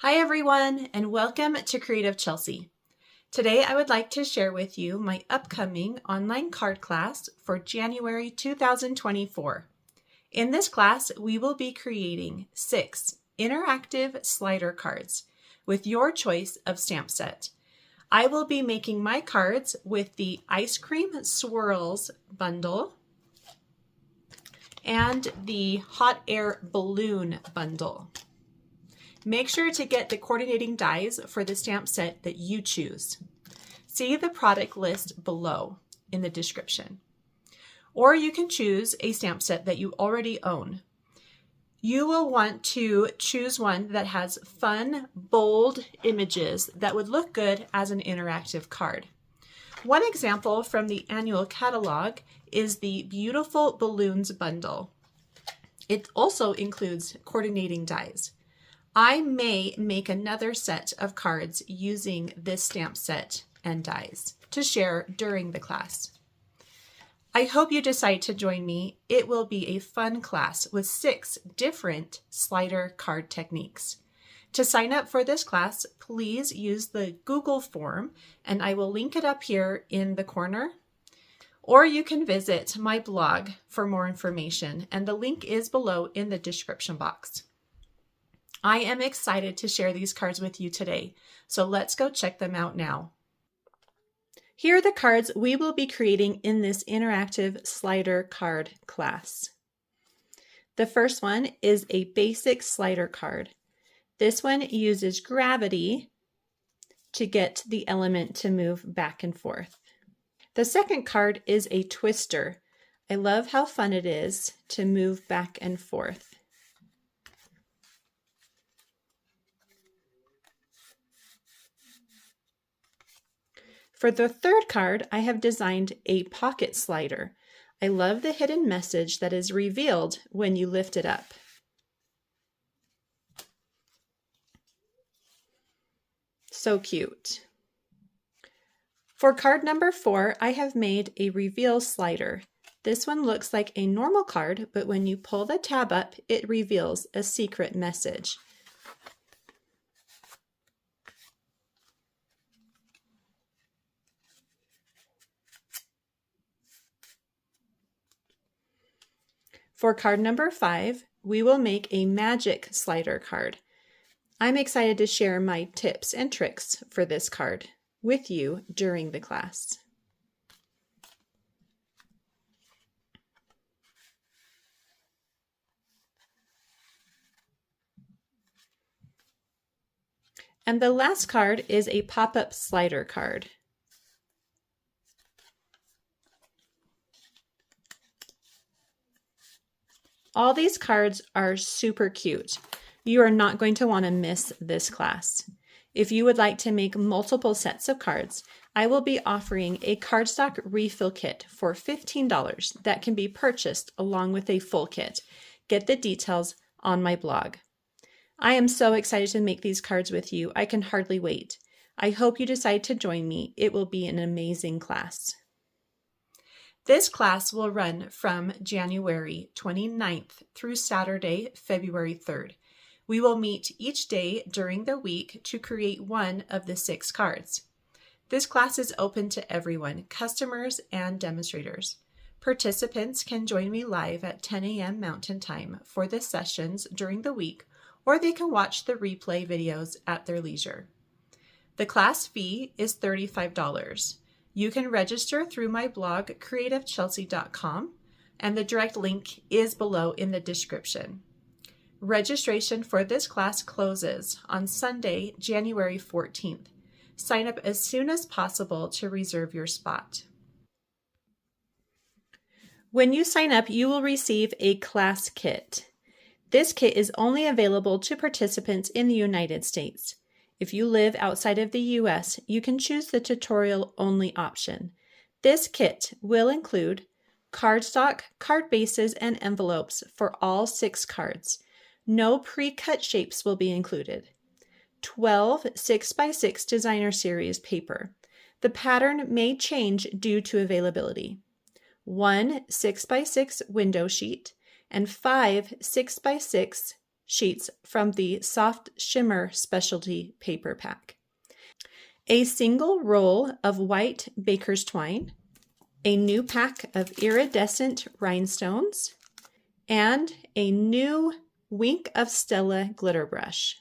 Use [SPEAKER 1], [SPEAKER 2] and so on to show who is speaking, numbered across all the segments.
[SPEAKER 1] Hi everyone, and welcome to Creative Chelsea. Today I would like to share with you my upcoming online card class for January 2024. In this class, we will be creating 6 interactive slider cards with your choice of stamp set. I will be making my cards with the Ice Cream Swirls bundle and the Hot Air Balloon bundle. Make sure to get the coordinating dies for the stamp set that you choose. See the product list below in the description. Or you can choose a stamp set that you already own. You will want to choose one that has fun, bold images that would look good as an interactive card. One example from the annual catalog is the Beautiful Balloons bundle. It also includes coordinating dies. I may make another set of cards using this stamp set and dies to share during the class. I hope you decide to join me. It will be a fun class with 6 different slider card techniques. To sign up for this class, please use the Google form, and I will link it up here in the corner. Or you can visit my blog for more information, and the link is below in the description box. I am excited to share these cards with you today, so let's go check them out now. Here are the cards we will be creating in this interactive slider card class. The first one is a basic slider card. This one uses gravity to get the element to move back and forth. The second card is a twister. I love how fun it is to move back and forth. For the third card, I have designed a pocket slider. I love the hidden message that is revealed when you lift it up. So cute. For card number 4, I have made a reveal slider. This one looks like a normal card, but when you pull the tab up, it reveals a secret message. For card number 5, we will make a magic slider card. I'm excited to share my tips and tricks for this card with you during the class. And the last card is a pop-up slider card. All these cards are super cute. You are not going to want to miss this class. If you would like to make multiple sets of cards, I will be offering a cardstock refill kit for $15 that can be purchased along with a full kit. Get the details on my blog. I am so excited to make these cards with you. I can hardly wait. I hope you decide to join me. It will be an amazing class. This class will run from January 29th through Saturday, February 3rd. We will meet each day during the week to create one of the 6 cards. This class is open to everyone, customers and demonstrators. Participants can join me live at 10 a.m. Mountain Time for the sessions during the week, or they can watch the replay videos at their leisure. The class fee is $35. You can register through my blog, creativechelsea.com, and the direct link is below in the description. Registration for this class closes on Sunday, January 14th. Sign up as soon as possible to reserve your spot. When you sign up, you will receive a class kit. This kit is only available to participants in the United States. If you live outside of the US, you can choose the tutorial-only option. This kit will include cardstock, card bases, and envelopes for all 6 cards. No pre-cut shapes will be included. 12 6x6 designer series paper. The pattern may change due to availability. 1 6x6 window sheet and 5 6x6 sheets from the Soft Shimmer Specialty Paper Pack, a single roll of white baker's twine, a new pack of iridescent rhinestones, and a new Wink of Stella glitter brush.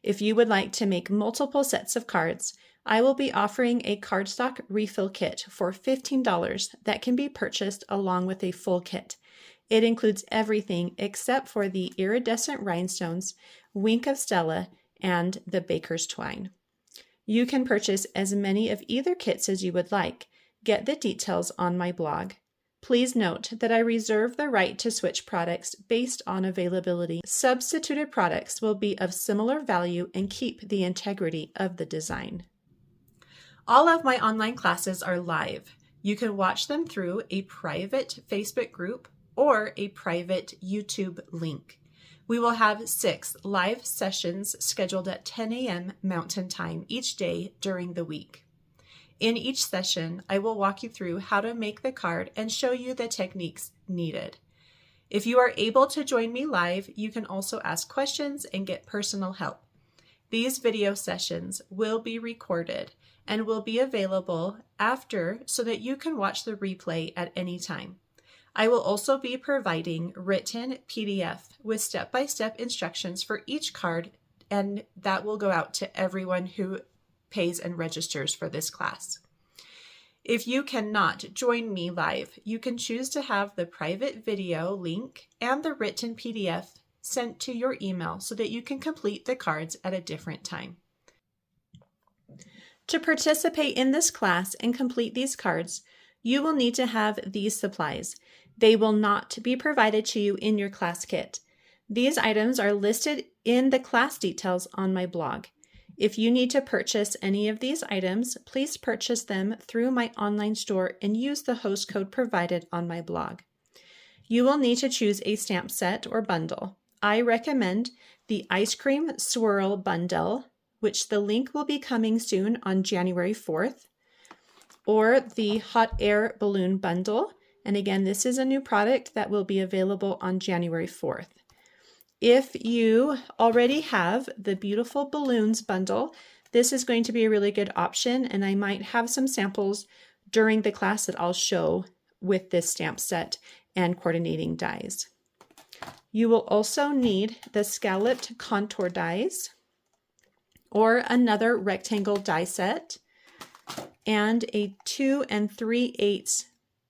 [SPEAKER 1] If you would like to make multiple sets of cards, I will be offering a cardstock refill kit for $15 that can be purchased along with a full kit. It includes everything except for the iridescent rhinestones, Wink of Stella, and the baker's twine. You can purchase as many of either kits as you would like. Get the details on my blog. Please note that I reserve the right to switch products based on availability. Substituted products will be of similar value and keep the integrity of the design. All of my online classes are live. You can watch them through a private Facebook group or a private YouTube link. We will have 6 live sessions scheduled at 10 a.m. Mountain Time each day during the week. In each session, I will walk you through how to make the card and show you the techniques needed. If you are able to join me live, you can also ask questions and get personal help. These video sessions will be recorded and will be available after so that you can watch the replay at any time. I will also be providing written PDF with step-by-step instructions for each card, and that will go out to everyone who pays and registers for this class. If you cannot join me live, you can choose to have the private video link and the written PDF sent to your email so that you can complete the cards at a different time. To participate in this class and complete these cards, you will need to have these supplies. They will not be provided to you in your class kit. These items are listed in the class details on my blog. If you need to purchase any of these items, please purchase them through my online store and use the host code provided on my blog. You will need to choose a stamp set or bundle. I recommend the Ice Cream Swirl bundle, which the link will be coming soon on January 4th, or the Hot Air Balloon bundle. And again, this is a new product that will be available on January 4th. If you already have the Beautiful Balloons bundle, this is going to be a really good option, and I might have some samples during the class that I'll show with this stamp set and coordinating dies. You will also need the scalloped contour dies or another rectangle die set and a 2 3/8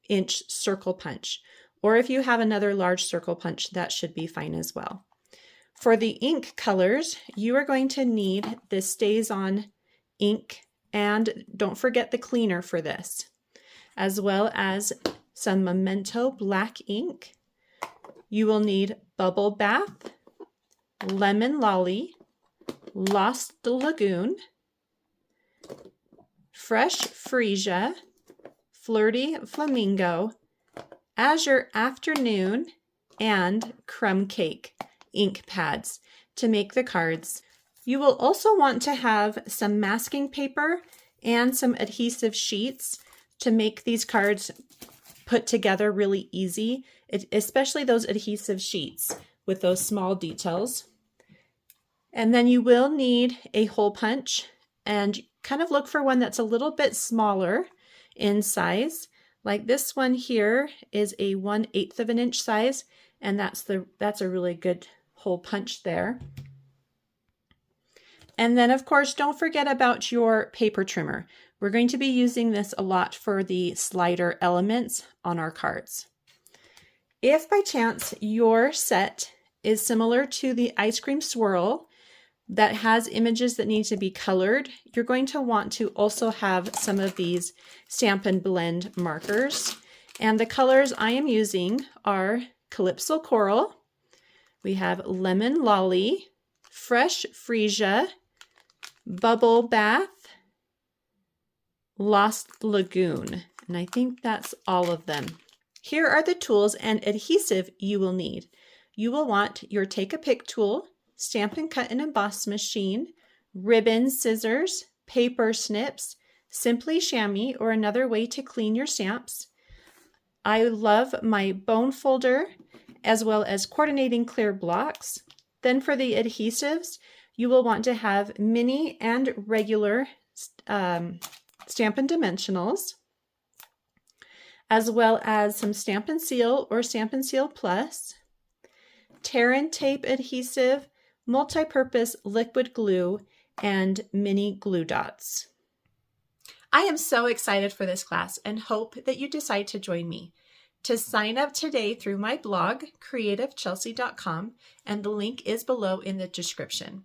[SPEAKER 1] inch circle punch, or if you have another large circle punch, that should be fine as well. For the ink colors, you are going to need the StazOn ink, and don't forget the cleaner for this, as well as some Memento black ink. You will need Bubble Bath, Lemon Lolly, Lost Lagoon, Fresh Freesia, Flirty Flamingo, Azure Afternoon, and Crumb Cake ink pads to make the cards. You will also want to have some masking paper and some adhesive sheets to make these cards put together really easy, especially those adhesive sheets with those small details. And then you will need a hole punch, and kind of look for one that's a little bit smaller in size. Like this one here is a 1/8 of an inch size, and that's a really good hole punch there. And then of course, don't forget about your paper trimmer. We're going to be using this a lot for the slider elements on our cards. If by chance your set is similar to the Ice Cream Swirl that has images that need to be colored, you're going to want to also have some of these Stamp and Blend markers. And the colors I am using are Calypso Coral, we have Lemon Lolly, Fresh Freesia, Bubble Bath, Lost Lagoon, and I think that's all of them. Here are the tools and adhesive you will need. You will want your Take-A-Pick tool, Stamp and Cut and Emboss machine, ribbon, scissors, paper snips, Simply Chamois or another way to clean your stamps. I love my bone folder as well as coordinating clear blocks, Then for the adhesives, you will want to have mini and regular Stampin' Dimensionals, as well as some Stampin' Seal or Stampin' Seal Plus, tear and tape adhesive, multi-purpose liquid glue, and mini glue dots. I am so excited for this class and hope that you decide to join me. To sign up today through my blog, creativechelsea.com, and the link is below in the description.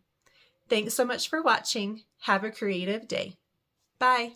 [SPEAKER 1] Thanks so much for watching. Have a creative day. Bye.